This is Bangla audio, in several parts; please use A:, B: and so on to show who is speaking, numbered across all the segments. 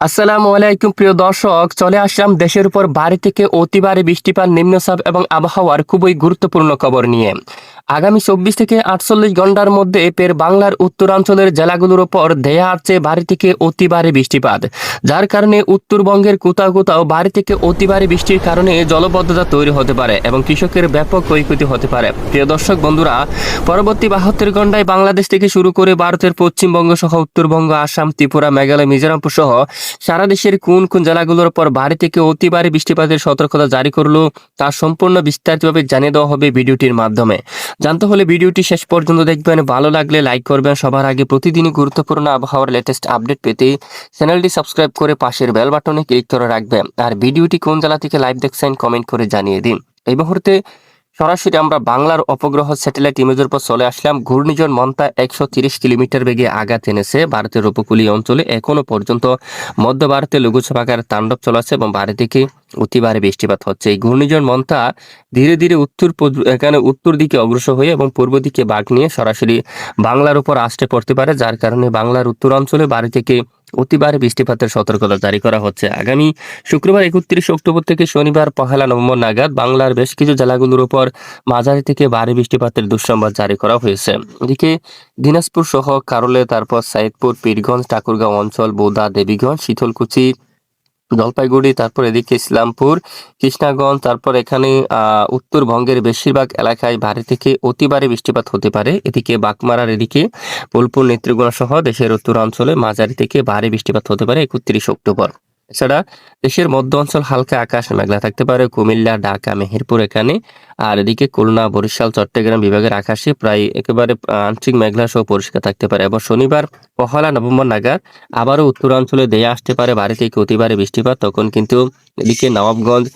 A: আসসালামু আলাইকুম প্রিয় দর্শক, চলে আসলাম দেশের উপর ভারী থেকে অতি ভারী বৃষ্টিপাত, নিম্নচাপ এবং আবহাওয়ার খুবই গুরুত্বপূর্ণ খবর নিয়ে। আগামী 24 থেকে 48 ঘন্টার মধ্যে ফের বাংলার উত্তরাঞ্চলের জেলাগুলোর উপর ধেয়ে আসছে ভারী থেকে অতি ভারী বৃষ্টিপাত, যার কারণে উত্তরবঙ্গের কোথাও কোথাও ভারী থেকে অতি ভারী বৃষ্টির কারণে জলবদ্ধতা তৈরি হতে পারে এবং কৃষকের ব্যাপক ক্ষয়ক্ষতি হতে পারে। প্রিয় দর্শক বন্ধুরা, পরবর্তী 72 ঘন্টায় বাংলাদেশ থেকে শুরু করে ভারতের পশ্চিমবঙ্গ সহ উত্তরবঙ্গ, আসাম, ত্রিপুরা, মেঘালয়, মিজোরাম সহ সারা দেশের কোন কোন জেলাগুলোর উপর ভারী থেকে অতি ভারী বৃষ্টিপাতের সতর্কতা জারি করলো তা সম্পূর্ণ বিস্তারিতভাবে জানিয়ে দেওয়া হবে ভিডিওটির মাধ্যমে। জানতে হলে ভিডিওটি শেষ পর্যন্ত দেখবেন, ভালো লাগলে লাইক করবেন। সবার আগে প্রতিদিনই গুরুত্বপূর্ণ আবহাওয়ার লেটেস্ট আপডেট পেতে চ্যানেলটি সাবস্ক্রাইব করে পাশের বেল বাটনে ক্লিক করে রাখবেন। আর ভিডিওটি কোন জেলা থেকে লাইভ দেখছেন কমেন্ট করে জানিয়ে দিন। এই মুহূর্তে সরাসরি আমরা বাংলার উপগ্রহ স্যাটেলাইট ইমেজের পর চলে আসলাম। ঘূর্ণিঝড় মন্তা 130 কিলোমিটার বেগে আঘাত এনেছে ভারতের উপকূলীয় অঞ্চলে। এখনো পর্যন্ত মধ্য ভারতে লঘুচাপ আকার তাণ্ডব চলাছে এবং ভারী থেকে অতি ভারী বৃষ্টিপাত হচ্ছে। এই ঘূর্ণিঝড় মন্তা ধীরে ধীরে উত্তর দিকে অগ্রসর হয়ে এবং পূর্ব দিকে বাঁক নিয়ে সরাসরি বাংলার উপর আসতে পড়তে পারে, যার কারণে বাংলার উত্তরাঞ্চলে ভারী থেকে অতি ভারী বৃষ্টিপাতের সতর্কতা জারি করা হচ্ছে। আগামী শুক্রবার 31 অক্টোবর থেকে শনিবার 1 নভেম্বর নাগাদ বাংলার বেশ কিছু জেলাগুলোর উপর মাঝারি থেকে ভারী বৃষ্টিপাতের দুঃসংবাদ জারি করা হয়েছে। এদিকে দিনাজপুর সহ কারলে, তারপর সাইদপুর, পীরগঞ্জ, ঠাকুরগাঁও অঞ্চল, বোদা, দেবীগঞ্জ, শীতলকুচি, জলপাইগুড়ি, তারপর এদিকে ইসলামপুর, কৃষ্ণাগঞ্জ, তারপর এখানে উত্তরবঙ্গের বেশিরভাগ এলাকায় ভারী থেকে অতি ভারী বৃষ্টিপাত হতে পারে। এদিকে বাগমারার এদিকে বোলপুর, নেত্রকোনা সহ দেশের উত্তরাঞ্চলে মাঝারি থেকে ভারী বৃষ্টিপাত হতে পারে 31 অক্টোবর। এছাড়া দেশের মধ্য অঞ্চল হালকা আকাশ মেঘলা থাকতে পারে, কুমিল্লা, ঢাকা, মেহেরপুর এখানে। আর এদিকে খুলনা, বরিশাল, চট্টগ্রাম বিভাগের আকাশে প্রায় একেবারে আংশিক মেঘলা সহ পরিষ্কার থাকতে পারে। এবং শনিবার 1 নভেম্বর নাগাদ আবারও উত্তরাঞ্চলে ধেয়ে আসতে পারে ভারী থেকে অতি ভারী বৃষ্টিপাত। তখন কিন্তু এদিকে নবাবগঞ্জ,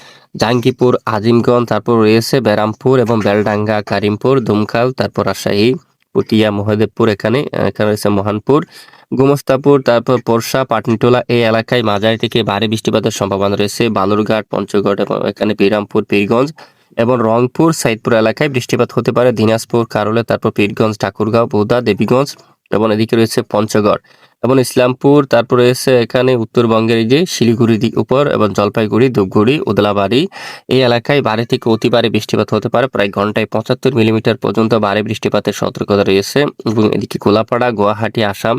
A: জাঙ্গিপুর, আজিমগঞ্জ, তারপর রয়েছে বেরামপুর এবং বেলডাঙ্গা, কারিমপুর, দুমকাল, তারপর রাজশাহী, পুটিয়া, মহদেবপুর এখানে এখানে রয়েছে মহানপুর, গোমস্তাপুর, তারপর পোরশা, পাটনিটোলা এই এলাকায় মাঝারি থেকে ভারী বৃষ্টিপাতের সম্ভাবনা রয়েছে। বালুরঘাট, পঞ্চগড় এবং এখানে বিরামপুর, পীরগঞ্জ এবং রংপুর, সাইদপুর এলাকায় বৃষ্টিপাত হতে পারে। দিনাজপুর, কারলে, তারপর পীরগঞ্জ, ঠাকুরগাঁও, বোদা, দেবীগঞ্জ এবং এদিকে রয়েছে পঞ্চগড় এবং ইসলামপুর, তারপর রয়েছে এখানে উত্তরবঙ্গের যে শিলিগুড়ির উপর এবং জলপাইগুড়ি, ধূপগুড়ি, উদলাবাড়ি এই এলাকায় ভারী থেকে অতি ভারী বৃষ্টিপাত হতে পারে। প্রায় ঘন্টায় 75 মিলিমিটার পর্যন্ত ভারী বৃষ্টিপাতের সতর্কতা রয়েছে। এবং এদিকে কোলাপাড়া, গুয়াহাটি, আসাম,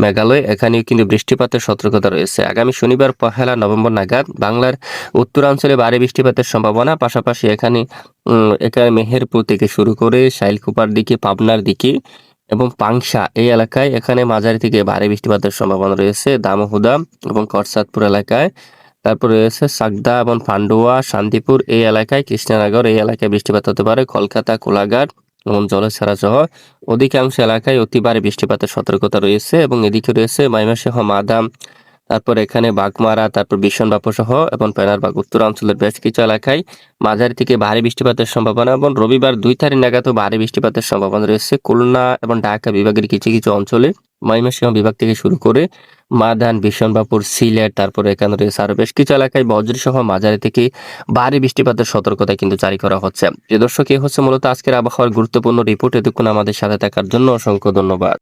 A: মেঘালয় এখানেও কিন্তু বৃষ্টিপাতের সতর্কতা রয়েছে। আগামী শনিবার 1 নভেম্বর নাগাদ বাংলার উত্তরাঞ্চলে ভারী বৃষ্টিপাতের সম্ভাবনা। পাশাপাশি এখানে মেহেরপুর থেকে শুরু করে শাইলকুপার দিকে, পাবনার দিকে এবং পাংশা এই এলাকায় এখানে মাঝারি থেকে ভারী বৃষ্টিপাতের সম্ভাবনা রয়েছে। দামোহদা এবং করসাদপুর এলাকায়, তারপর রয়েছে সাগদা এবং পান্ডুয়া, শান্তিপুর এই এলাকায়, কৃষ্ণনগর এই এলাকায় বৃষ্টিপাত হতে পারে। কলকাতা, কোলাঘাট এবং জলছাড়া সহ অধিকাংশ এলাকায় অতি ভারী বৃষ্টিপাতের সতর্কতা রয়েছে। এবং এদিকে রয়েছে ময়মনসিংহ, মাদাম, তারপর এখানে বাগমারা, তারপর বিশনবাপু সহ এবং পেনারবাগ উত্তরাঞ্চলের বেশ কিছু এলাকায় মাঝারি থেকে ভারী বৃষ্টিপাতের সম্ভাবনা। এবং রবিবার 2 তারিখ নাগাদও ভারী বৃষ্টিপাতের সম্ভাবনা রয়েছে খুলনা এবং ঢাকা বিভাগের কিছু কিছু অঞ্চলে, ময়মনসিংহ বিভাগ থেকে শুরু করে মাদান, বিশনবাপুর, সিলেট, তারপর এখানে রয়েছে আরো বেশ কিছু এলাকায় বজ্র সহ মাঝারি থেকে ভারী বৃষ্টিপাতের সতর্কতা কিন্তু জারি করা হচ্ছে। প্রিয় দর্শক, এই হচ্ছে মূলত আজকের আবহাওয়ার গুরুত্বপূর্ণ রিপোর্ট। এতক্ষণ আমাদের সাথে থাকার জন্য অসংখ্য ধন্যবাদ।